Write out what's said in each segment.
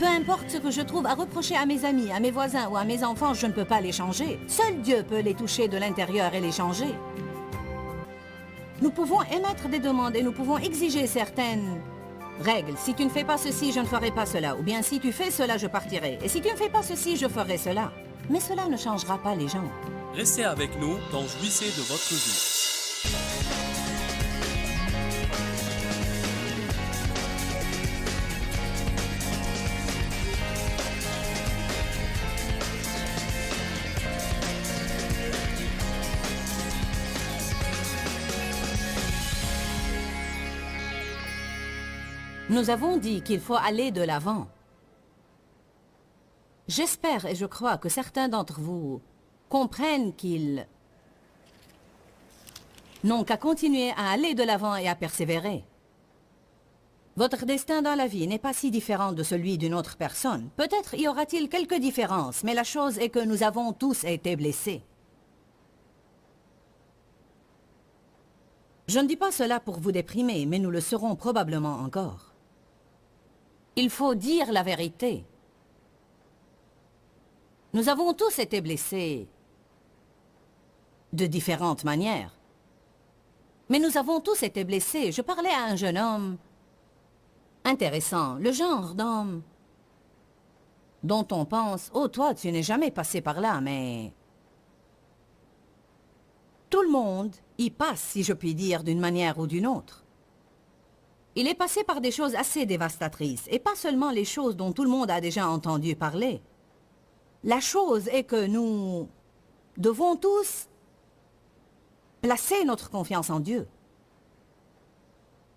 Peu importe ce que je trouve à reprocher à mes amis, à mes voisins ou à mes enfants, je ne peux pas les changer. Seul Dieu peut les toucher de l'intérieur et les changer. Nous pouvons émettre des demandes et nous pouvons exiger certaines règles. Si tu ne fais pas ceci, je ne ferai pas cela. Ou bien si tu fais cela, je partirai. Et si tu ne fais pas ceci, je ferai cela. Mais cela ne changera pas les gens. Restez avec nous dans Jouissez de votre vie. Nous avons dit qu'il faut aller de l'avant. J'espère et je crois que certains d'entre vous comprennent qu'ils n'ont qu'à continuer à aller de l'avant et à persévérer. Votre destin dans la vie n'est pas si différent de celui d'une autre personne. Peut-être y aura-t-il quelques différences, mais la chose est que nous avons tous été blessés. Je ne dis pas cela pour vous déprimer, mais nous le serons probablement encore. Il faut dire la vérité. Nous avons tous été blessés de différentes manières. Mais nous avons tous été blessés. Je parlais à un jeune homme intéressant, le genre d'homme dont on pense « Oh, toi, tu n'es jamais passé par là, mais... » Tout le monde y passe, si je puis dire, d'une manière ou d'une autre. Il est passé par des choses assez dévastatrices, et pas seulement les choses dont tout le monde a déjà entendu parler. La chose est que nous devons tous placer notre confiance en Dieu.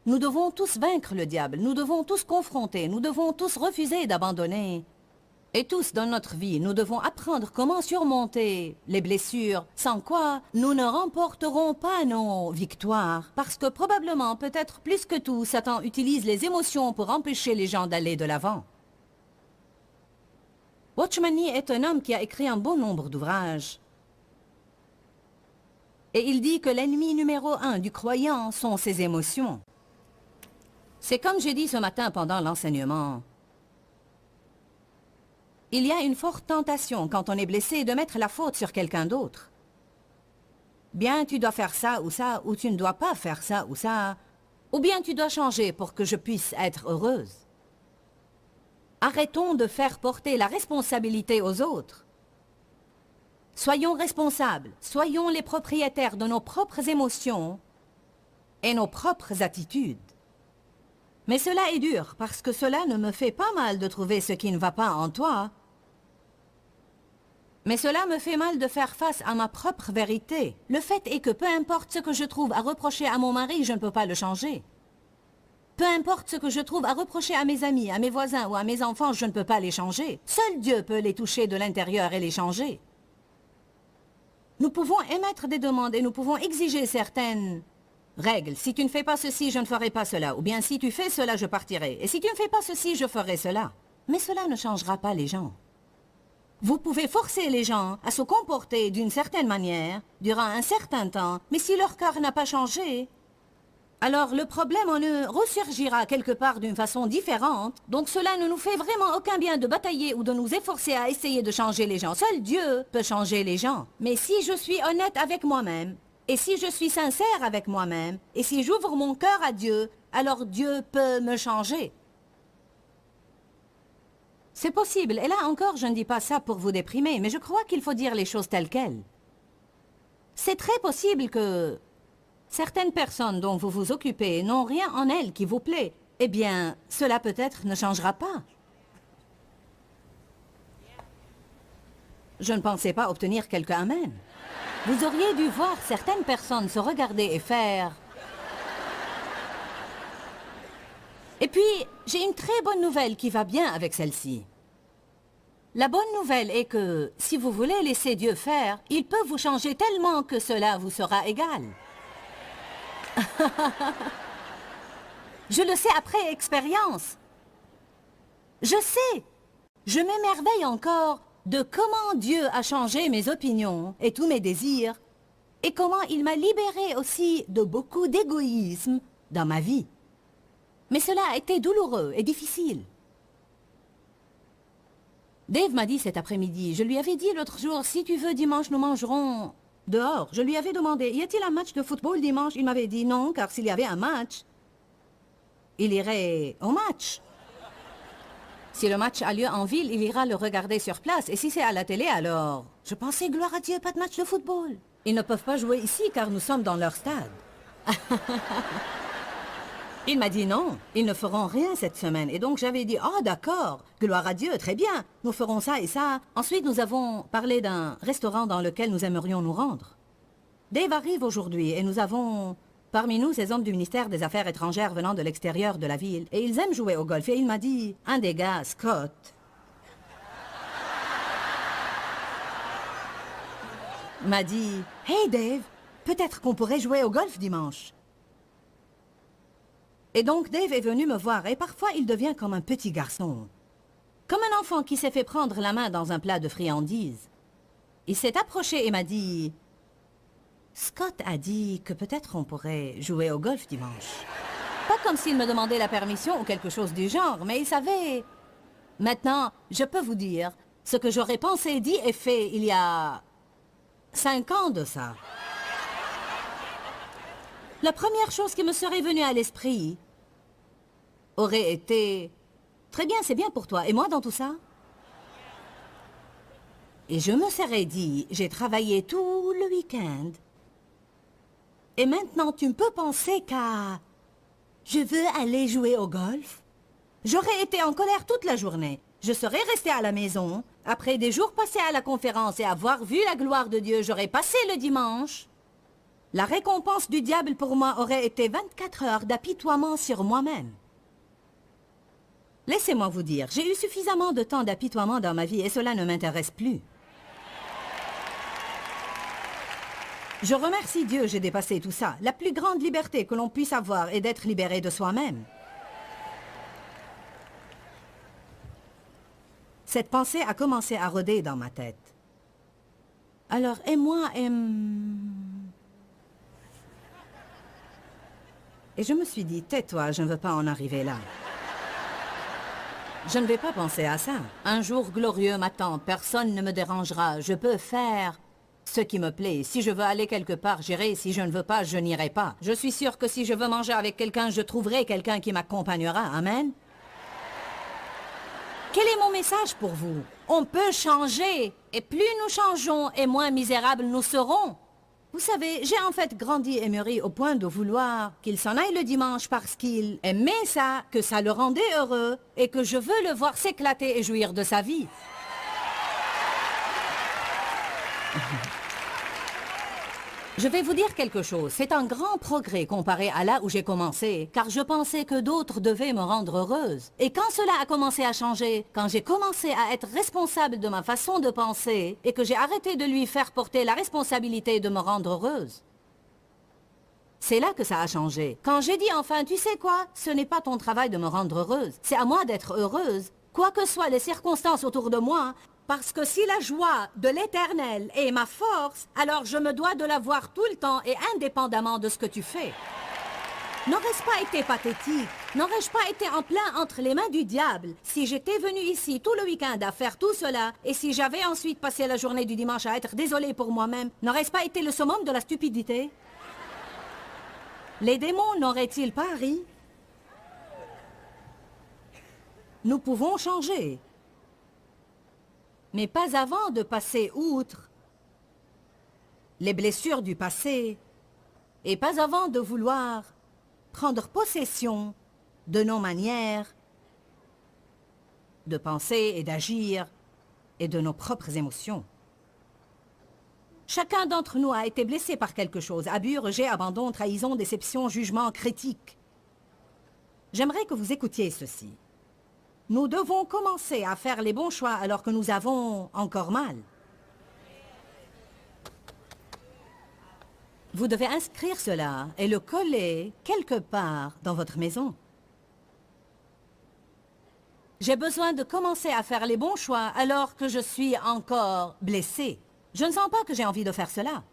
Nous devons tous vaincre le diable, nous devons tous confronter, nous devons tous refuser d'abandonner. Et tous dans notre vie, nous devons apprendre comment surmonter les blessures, sans quoi nous ne remporterons pas nos victoires. Parce que probablement, peut-être plus que tout, Satan utilise les émotions pour empêcher les gens d'aller de l'avant. Watchman Nee est un homme qui a écrit un bon nombre d'ouvrages. Et il dit que l'ennemi numéro 1 du croyant sont ses émotions. C'est comme j'ai dit ce matin pendant l'enseignement. Il y a une forte tentation, quand on est blessé, de mettre la faute sur quelqu'un d'autre. Bien, tu dois faire ça, ou tu ne dois pas faire ça, ou bien tu dois changer pour que je puisse être heureuse. Arrêtons de faire porter la responsabilité aux autres. Soyons responsables, soyons les propriétaires de nos propres émotions et nos propres attitudes. Mais cela est dur, parce que cela ne me fait pas mal de trouver ce qui ne va pas en toi. Mais cela me fait mal de faire face à ma propre vérité. Le fait est que peu importe ce que je trouve à reprocher à mon mari, je ne peux pas le changer. Peu importe ce que je trouve à reprocher à mes amis, à mes voisins ou à mes enfants, je ne peux pas les changer. Seul Dieu peut les toucher de l'intérieur et les changer. Nous pouvons émettre des demandes et nous pouvons exiger certaines règles. Si tu ne fais pas ceci, je ne ferai pas cela. Ou bien si tu fais cela, je partirai. Et si tu ne fais pas ceci, je ferai cela. Mais cela ne changera pas les gens. Vous pouvez forcer les gens à se comporter d'une certaine manière, durant un certain temps, mais si leur cœur n'a pas changé, alors le problème en eux ressurgira quelque part d'une façon différente. Donc cela ne nous fait vraiment aucun bien de batailler ou de nous efforcer à essayer de changer les gens. Seul Dieu peut changer les gens. Mais si je suis honnête avec moi-même, et si je suis sincère avec moi-même, et si j'ouvre mon cœur à Dieu, alors Dieu peut me changer. C'est possible, et là encore, je ne dis pas ça pour vous déprimer, mais je crois qu'il faut dire les choses telles quelles. C'est très possible que certaines personnes dont vous vous occupez n'ont rien en elles qui vous plaît. Eh bien, cela peut-être ne changera pas. Je ne pensais pas obtenir quelques amen. Vous auriez dû voir certaines personnes se regarder et faire... Et puis, j'ai une très bonne nouvelle qui va bien avec celle-ci. La bonne nouvelle est que, si vous voulez laisser Dieu faire, il peut vous changer tellement que cela vous sera égal. Je le sais après expérience. Je sais. Je m'émerveille encore de comment Dieu a changé mes opinions et tous mes désirs, et comment il m'a libéré aussi de beaucoup d'égoïsme dans ma vie. Mais cela a été douloureux et difficile. Dave m'a dit cet après-midi, je lui avais dit l'autre jour, si tu veux, dimanche, nous mangerons dehors. Je lui avais demandé, y a-t-il un match de football dimanche? Il m'avait dit non, car s'il y avait un match, il irait au match. Si le match a lieu en ville, il ira le regarder sur place. Et si c'est à la télé, alors... Je pensais, gloire à Dieu, pas de match de football. Ils ne peuvent pas jouer ici, car nous sommes dans leur stade. Il m'a dit non, ils ne feront rien cette semaine. Et donc j'avais dit, oh d'accord, gloire à Dieu, très bien, nous ferons ça et ça. Ensuite, nous avons parlé d'un restaurant dans lequel nous aimerions nous rendre. Dave arrive aujourd'hui et nous avons parmi nous ces hommes du ministère des Affaires étrangères venant de l'extérieur de la ville. Et ils aiment jouer au golf. Et il m'a dit, un des gars, Scott, m'a dit, hey Dave, peut-être qu'on pourrait jouer au golf dimanche. Et donc Dave est venu me voir et parfois il devient comme un petit garçon. Comme un enfant qui s'est fait prendre la main dans un plat de friandises. Il s'est approché et m'a dit... Scott a dit que peut-être on pourrait jouer au golf dimanche. Pas comme s'il me demandait la permission ou quelque chose du genre, mais il savait... Maintenant, je peux vous dire ce que j'aurais pensé, dit et fait il y a 5 ans de ça. La première chose qui me serait venue à l'esprit aurait été... Très bien, c'est bien pour toi. Et moi dans tout ça? Et je me serais dit, j'ai travaillé tout le week-end. Et maintenant, tu ne peux penser qu'à... Je veux aller jouer au golf? J'aurais été en colère toute la journée. Je serais restée à la maison. Après des jours passés à la conférence et avoir vu la gloire de Dieu, j'aurais passé le dimanche. La récompense du diable pour moi aurait été 24 heures d'apitoiement sur moi-même. Laissez-moi vous dire, j'ai eu suffisamment de temps d'apitoiement dans ma vie et cela ne m'intéresse plus. Je remercie Dieu, j'ai dépassé tout ça. La plus grande liberté que l'on puisse avoir est d'être libéré de soi-même. Cette pensée a commencé à rôder dans ma tête. Alors, et moi, Et je me suis dit, tais-toi, je ne veux pas en arriver là. Je ne vais pas penser à ça. Un jour glorieux m'attend, personne ne me dérangera. Je peux faire ce qui me plaît. Si je veux aller quelque part, j'irai. Si je ne veux pas, je n'irai pas. Je suis sûre que si je veux manger avec quelqu'un, je trouverai quelqu'un qui m'accompagnera. Amen. Quel est mon message pour vous? On peut changer. Et plus nous changeons, et moins misérables nous serons. Vous savez, j'ai en fait grandi et mûri au point de vouloir qu'il s'en aille le dimanche parce qu'il aimait ça, que ça le rendait heureux, et que je veux le voir s'éclater et jouir de sa vie. Je vais vous dire quelque chose, c'est un grand progrès comparé à là où j'ai commencé, car je pensais que d'autres devaient me rendre heureuse. Et quand cela a commencé à changer, quand j'ai commencé à être responsable de ma façon de penser, et que j'ai arrêté de lui faire porter la responsabilité de me rendre heureuse, c'est là que ça a changé. Quand j'ai dit enfin, tu sais quoi, ce n'est pas ton travail de me rendre heureuse, c'est à moi d'être heureuse, quoi que soient les circonstances autour de moi. Parce que si la joie de l'Éternel est ma force, alors je me dois de la voir tout le temps et indépendamment de ce que tu fais. N'aurais-je pas été pathétique? N'aurais-je pas été en plein entre les mains du diable si j'étais venue ici tout le week-end à faire tout cela et si j'avais ensuite passé la journée du dimanche à être désolée pour moi-même? N'aurait-ce pas été le summum de la stupidité? Les démons n'auraient-ils pas ri? Nous pouvons changer. Mais pas avant de passer outre les blessures du passé et pas avant de vouloir prendre possession de nos manières de penser et d'agir et de nos propres émotions. Chacun d'entre nous a été blessé par quelque chose, abus, rejet, abandon, trahison, déception, jugement, critique. J'aimerais que vous écoutiez ceci. Nous devons commencer à faire les bons choix alors que nous avons encore mal. Vous devez inscrire cela et le coller quelque part dans votre maison. J'ai besoin de commencer à faire les bons choix alors que je suis encore blessée. Je ne sens pas que j'ai envie de faire cela.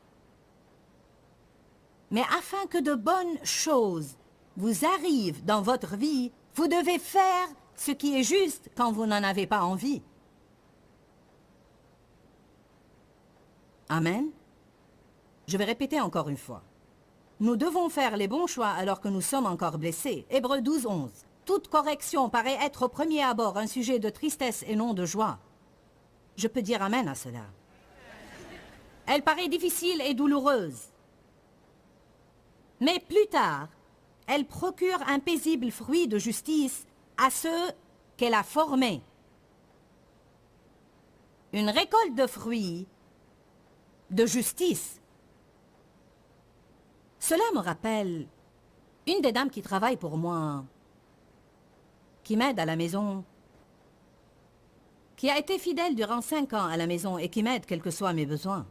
Mais afin que de bonnes choses vous arrivent dans votre vie, vous devez faire ce qui est juste quand vous n'en avez pas envie. Amen. Je vais répéter encore une fois. Nous devons faire les bons choix alors que nous sommes encore blessés. Hébreux 12, 11. Toute correction paraît être au premier abord un sujet de tristesse et non de joie. Je peux dire amen à cela. Elle paraît difficile et douloureuse. Mais plus tard, elle procure un paisible fruit de justice à ceux qu'elle a formés. Une récolte de fruits de justice. Cela me rappelle une des dames qui travaille pour moi, qui m'aide à la maison, qui a été fidèle durant 5 ans à la maison et qui m'aide quels que soient mes besoins.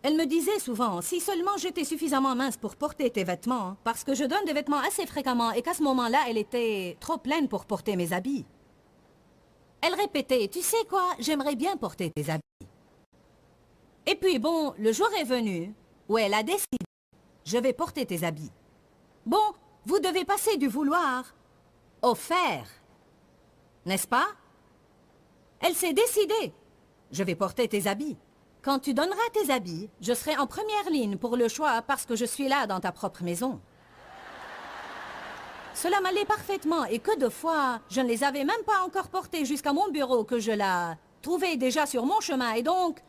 Elle me disait souvent, si seulement j'étais suffisamment mince pour porter tes vêtements, parce que je donne des vêtements assez fréquemment et qu'à ce moment-là, elle était trop pleine pour porter mes habits. Elle répétait, tu sais quoi, j'aimerais bien porter tes habits. Et puis bon, le jour est venu où elle a décidé, je vais porter tes habits. Bon, vous devez passer du vouloir au faire, n'est-ce pas? Elle s'est décidée, je vais porter tes habits. Quand tu donneras tes habits, je serai en première ligne pour le choix parce que je suis là dans ta propre maison. Cela m'allait parfaitement et que de fois, je ne les avais même pas encore portés jusqu'à mon bureau que je la trouvais déjà sur mon chemin et donc,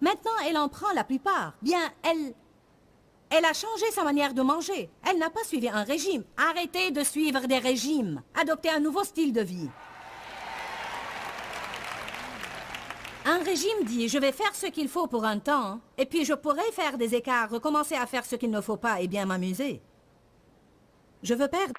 maintenant elle en prend la plupart. Bien, elle a changé sa manière de manger. Elle n'a pas suivi un régime. Arrêtez de suivre des régimes. Adoptez un nouveau style de vie. Un régime dit, je vais faire ce qu'il faut pour un temps, et puis je pourrai faire des écarts, recommencer à faire ce qu'il ne faut pas et bien m'amuser. Je veux perdre...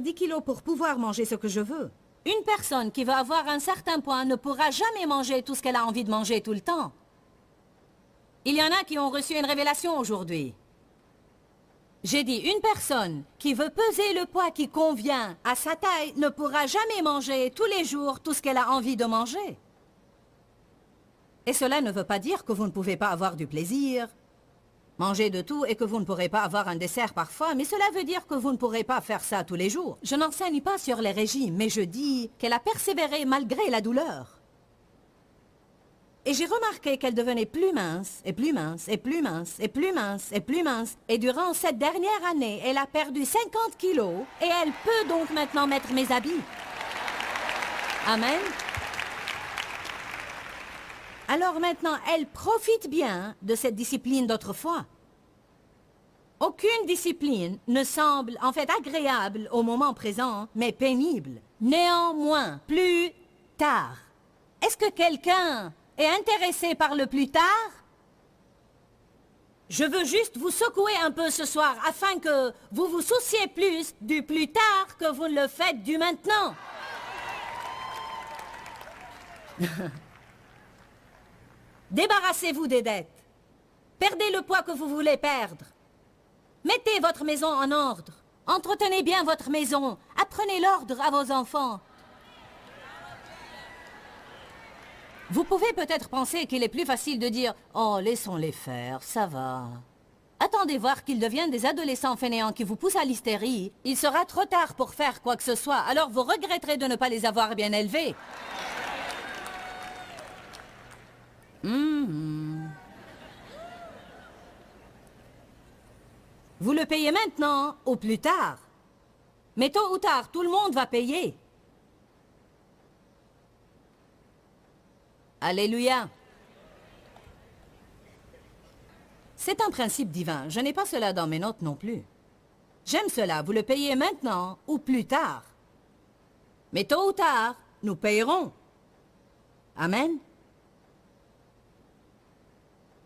10 kilos pour pouvoir manger ce que je veux. Une personne qui veut avoir un certain poids ne pourra jamais manger tout ce qu'elle a envie de manger tout le temps. Il y en a qui ont reçu une révélation aujourd'hui. J'ai dit, une personne qui veut peser le poids qui convient à sa taille ne pourra jamais manger tous les jours tout ce qu'elle a envie de manger. Et cela ne veut pas dire que vous ne pouvez pas avoir du plaisir, manger de tout et que vous ne pourrez pas avoir un dessert parfois, mais cela veut dire que vous ne pourrez pas faire ça tous les jours. Je n'enseigne pas sur les régimes, mais je dis qu'elle a persévéré malgré la douleur. Et j'ai remarqué qu'elle devenait plus mince, et plus mince, et plus mince, et plus mince, et plus mince. Et durant cette dernière année, elle a perdu 50 kilos, et elle peut donc maintenant mettre mes habits. Amen. Alors maintenant, elle profite bien de cette discipline d'autrefois. Aucune discipline ne semble en fait agréable au moment présent, mais pénible. Néanmoins, plus tard. Est-ce que quelqu'un est intéressé par le plus tard? Je veux juste vous secouer un peu ce soir afin que vous vous souciez plus du plus tard que vous ne le faites du maintenant. Débarrassez-vous des dettes. Perdez le poids que vous voulez perdre. Mettez votre maison en ordre. Entretenez bien votre maison. Apprenez l'ordre à vos enfants. Vous pouvez peut-être penser qu'il est plus facile de dire « Oh, laissons-les faire, ça va ». Attendez voir qu'ils deviennent des adolescents fainéants qui vous poussent à l'hystérie. Il sera trop tard pour faire quoi que ce soit, alors vous regretterez de ne pas les avoir bien élevés. Vous le payez maintenant ou plus tard. Mais tôt ou tard, tout le monde va payer. Alléluia. C'est un principe divin. Je n'ai pas cela dans mes notes non plus. J'aime cela. Vous le payez maintenant ou plus tard. Mais tôt ou tard, nous payerons. Amen.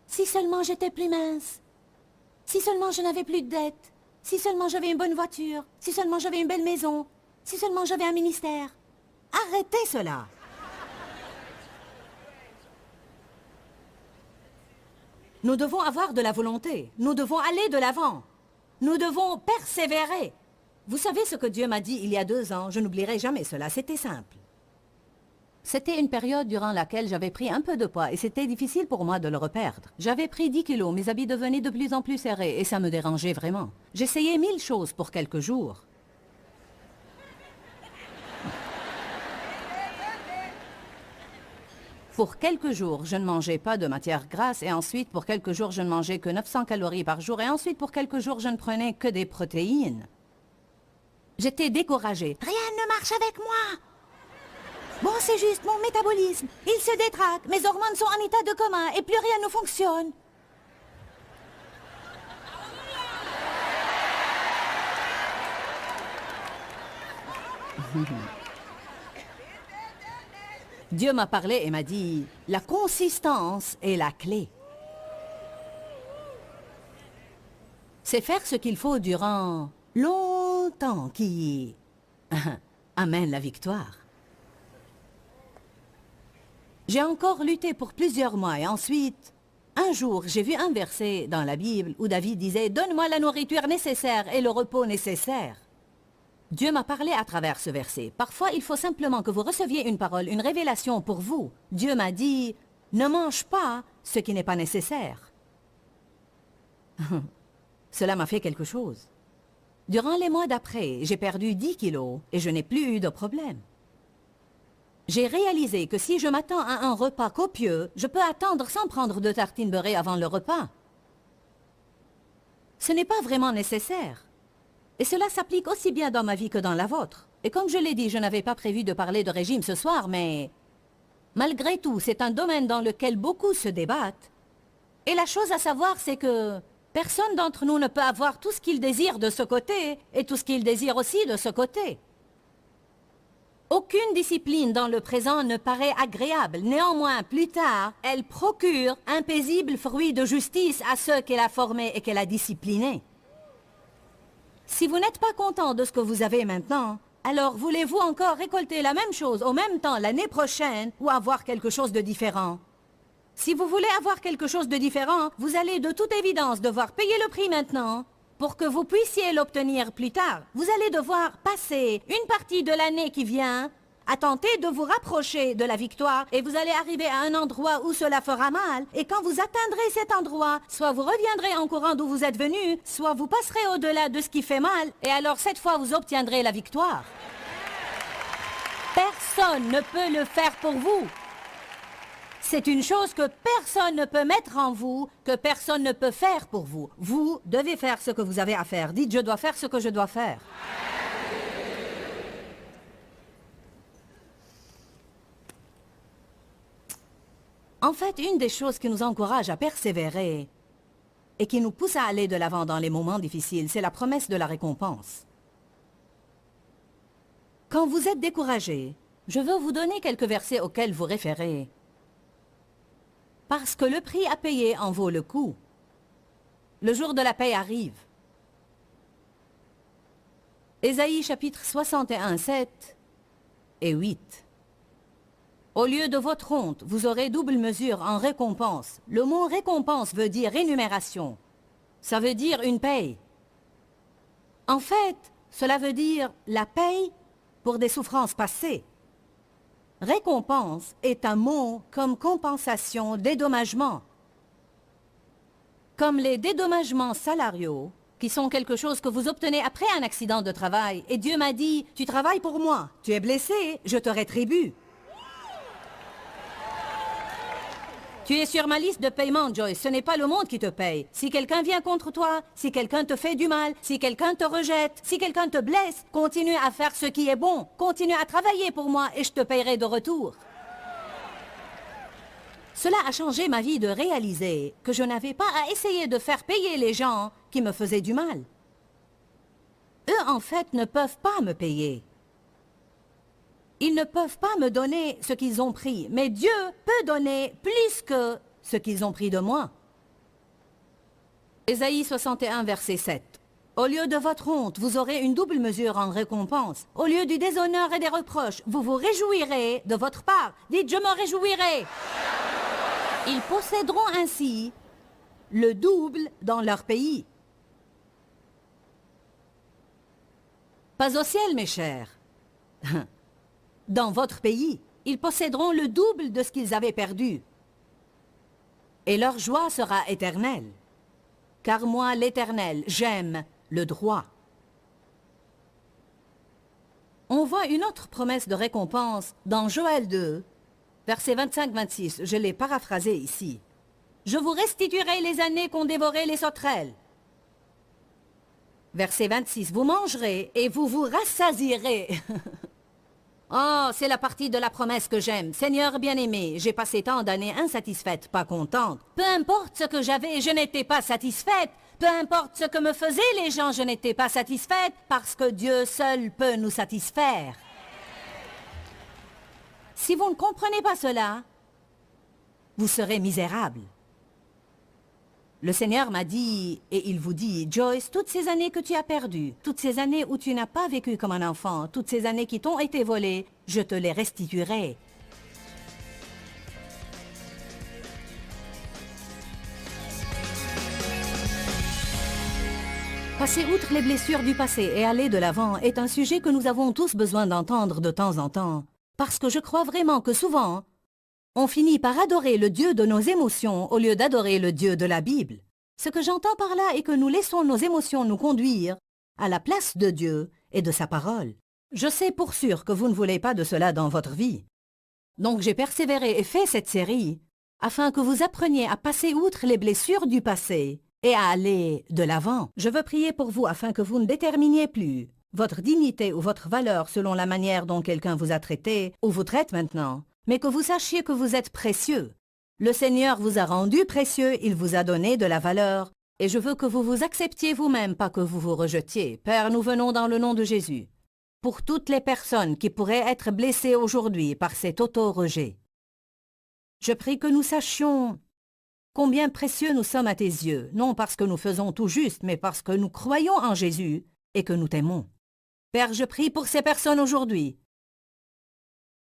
Si seulement j'étais plus mince. Si seulement je n'avais plus de dettes. Si seulement j'avais une bonne voiture. Si seulement j'avais une belle maison. Si seulement j'avais un ministère. Arrêtez cela. Nous devons avoir de la volonté. Nous devons aller de l'avant. Nous devons persévérer. Vous savez ce que Dieu m'a dit il y a 2 ans? Je n'oublierai jamais cela. C'était simple. C'était une période durant laquelle j'avais pris un peu de poids et c'était difficile pour moi de le reperdre. J'avais pris 10 kilos, mes habits devenaient de plus en plus serrés et ça me dérangeait vraiment. J'essayais 1000 choses pour quelques jours. Pour quelques jours, je ne mangeais pas de matière grasse et ensuite, pour quelques jours, je ne mangeais que 900 calories par jour et ensuite, pour quelques jours, je ne prenais que des protéines. J'étais découragée. Rien ne marche avec moi. Bon, c'est juste mon métabolisme. Il se détraque, mes hormones sont en état de coma et plus rien ne fonctionne. Dieu m'a parlé et m'a dit, la consistance est la clé. C'est faire ce qu'il faut durant longtemps qui amène la victoire. J'ai encore lutté pour plusieurs mois et ensuite, un jour, j'ai vu un verset dans la Bible où David disait « Donne-moi la nourriture nécessaire et le repos nécessaire ». Dieu m'a parlé à travers ce verset. Parfois, il faut simplement que vous receviez une parole, une révélation pour vous. Dieu m'a dit « Ne mange pas ce qui n'est pas nécessaire ». Cela m'a fait quelque chose. Durant les mois d'après, j'ai perdu 10 kilos et je n'ai plus eu de problème. J'ai réalisé que si je m'attends à un repas copieux, je peux attendre sans prendre de tartines beurrées avant le repas. Ce n'est pas vraiment nécessaire. Et cela s'applique aussi bien dans ma vie que dans la vôtre. Et comme je l'ai dit, je n'avais pas prévu de parler de régime ce soir, mais malgré tout, c'est un domaine dans lequel beaucoup se débattent. Et la chose à savoir, c'est que personne d'entre nous ne peut avoir tout ce qu'il désire de ce côté et tout ce qu'il désire aussi de ce côté. Aucune discipline dans le présent ne paraît agréable. Néanmoins, plus tard, elle procure un paisible fruit de justice à ceux qu'elle a formés et qu'elle a disciplinés. Si vous n'êtes pas content de ce que vous avez maintenant, alors voulez-vous encore récolter la même chose au même temps l'année prochaine ou avoir quelque chose de différent? Si vous voulez avoir quelque chose de différent, vous allez de toute évidence devoir payer le prix maintenant. Pour que vous puissiez l'obtenir plus tard, vous allez devoir passer une partie de l'année qui vient à tenter de vous rapprocher de la victoire et vous allez arriver à un endroit où cela fera mal. Et quand vous atteindrez cet endroit, soit vous reviendrez en courant d'où vous êtes venu, soit vous passerez au-delà de ce qui fait mal et alors cette fois vous obtiendrez la victoire. Personne ne peut le faire pour vous. C'est une chose que personne ne peut mettre en vous, que personne ne peut faire pour vous. Vous devez faire ce que vous avez à faire. Dites, je dois faire ce que je dois faire. En fait, une des choses qui nous encourage à persévérer et qui nous pousse à aller de l'avant dans les moments difficiles, c'est la promesse de la récompense. Quand vous êtes découragé, je veux vous donner quelques versets auxquels vous référez. Parce que le prix à payer en vaut le coup. Le jour de la paix arrive. Ésaïe chapitre 61, 7 et 8. Au lieu de votre honte, vous aurez double mesure en récompense. Le mot récompense veut dire rémunération. Ça veut dire une paye. En fait, cela veut dire la paye pour des souffrances passées. Récompense est un mot comme compensation, dédommagement. Comme les dédommagements salariaux, qui sont quelque chose que vous obtenez après un accident de travail. Et Dieu m'a dit, tu travailles pour moi, tu es blessé, je te rétribue. Tu es sur ma liste de paiement, Joyce. Ce n'est pas le monde qui te paye. Si quelqu'un vient contre toi, si quelqu'un te fait du mal, si quelqu'un te rejette, si quelqu'un te blesse, continue à faire ce qui est bon. Continue à travailler pour moi et je te paierai de retour. Cela a changé ma vie de réaliser que je n'avais pas à essayer de faire payer les gens qui me faisaient du mal. Eux, en fait, ne peuvent pas me payer. Ils ne peuvent pas me donner ce qu'ils ont pris, mais Dieu peut donner plus que ce qu'ils ont pris de moi. Ésaïe 61, verset 7. Au lieu de votre honte, vous aurez une double mesure en récompense. Au lieu du déshonneur et des reproches, vous vous réjouirez de votre part. Dites, je me réjouirai. Ils posséderont ainsi le double dans leur pays. Pas au ciel, mes chers. Dans votre pays, ils posséderont le double de ce qu'ils avaient perdu. Et leur joie sera éternelle. Car moi, l'Éternel, j'aime le droit. On voit une autre promesse de récompense dans Joël 2, versets 25-26. Je l'ai paraphrasé ici. Je vous restituerai les années qu'ont dévoré les sauterelles. Verset 26. Vous mangerez et vous vous rassasierez. Oh, c'est la partie de la promesse que j'aime. Seigneur bien-aimé, j'ai passé tant d'années insatisfaite, pas contente. Peu importe ce que j'avais, je n'étais pas satisfaite. Peu importe ce que me faisaient les gens, je n'étais pas satisfaite parce que Dieu seul peut nous satisfaire. Si vous ne comprenez pas cela, vous serez misérable. Le Seigneur m'a dit, et il vous dit, Joyce, toutes ces années que tu as perdues, toutes ces années où tu n'as pas vécu comme un enfant, toutes ces années qui t'ont été volées, je te les restituerai. Passer outre les blessures du passé et aller de l'avant est un sujet que nous avons tous besoin d'entendre de temps en temps, parce que je crois vraiment que souvent, on finit par adorer le Dieu de nos émotions au lieu d'adorer le Dieu de la Bible. Ce que j'entends par là est que nous laissons nos émotions nous conduire à la place de Dieu et de sa parole. Je sais pour sûr que vous ne voulez pas de cela dans votre vie. Donc j'ai persévéré et fait cette série afin que vous appreniez à passer outre les blessures du passé et à aller de l'avant. Je veux prier pour vous afin que vous ne déterminiez plus votre dignité ou votre valeur selon la manière dont quelqu'un vous a traité ou vous traite maintenant, mais que vous sachiez que vous êtes précieux. Le Seigneur vous a rendu précieux, il vous a donné de la valeur, et je veux que vous vous acceptiez vous-même, pas que vous vous rejetiez. Père, nous venons dans le nom de Jésus, pour toutes les personnes qui pourraient être blessées aujourd'hui par cet auto-rejet. Je prie que nous sachions combien précieux nous sommes à tes yeux, non parce que nous faisons tout juste, mais parce que nous croyons en Jésus, et que nous t'aimons. Père, je prie pour ces personnes aujourd'hui,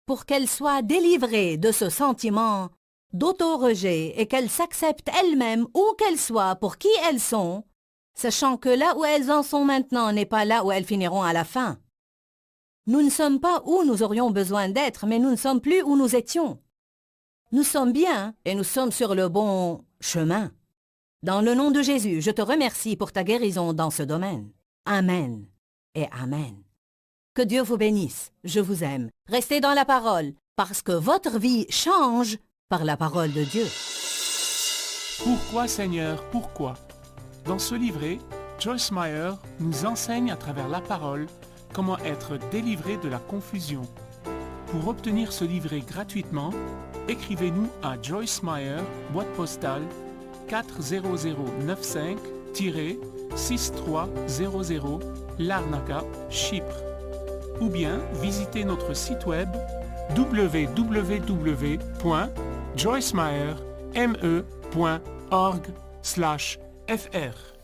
pour qu'elles soient délivrées de ce sentiment d'auto-rejet et qu'elles s'acceptent elles-mêmes où qu'elles soient pour qui elles sont, sachant que là où elles en sont maintenant n'est pas là où elles finiront à la fin. Nous ne sommes pas où nous aurions besoin d'être, mais nous ne sommes plus où nous étions. Nous sommes bien et nous sommes sur le bon chemin. Dans le nom de Jésus, je te remercie pour ta guérison dans ce domaine. Amen et Amen. Que Dieu vous bénisse. Je vous aime. Restez dans la parole, parce que votre vie change par la parole de Dieu. Pourquoi, Seigneur, pourquoi? Dans ce livret, Joyce Meyer nous enseigne à travers la parole comment être délivré de la confusion. Pour obtenir ce livret gratuitement, écrivez-nous à Joyce Meyer, boîte postale 40095-6300, Larnaca, Chypre. Ou bien visitez notre site web www.joycemeyer.org/fr.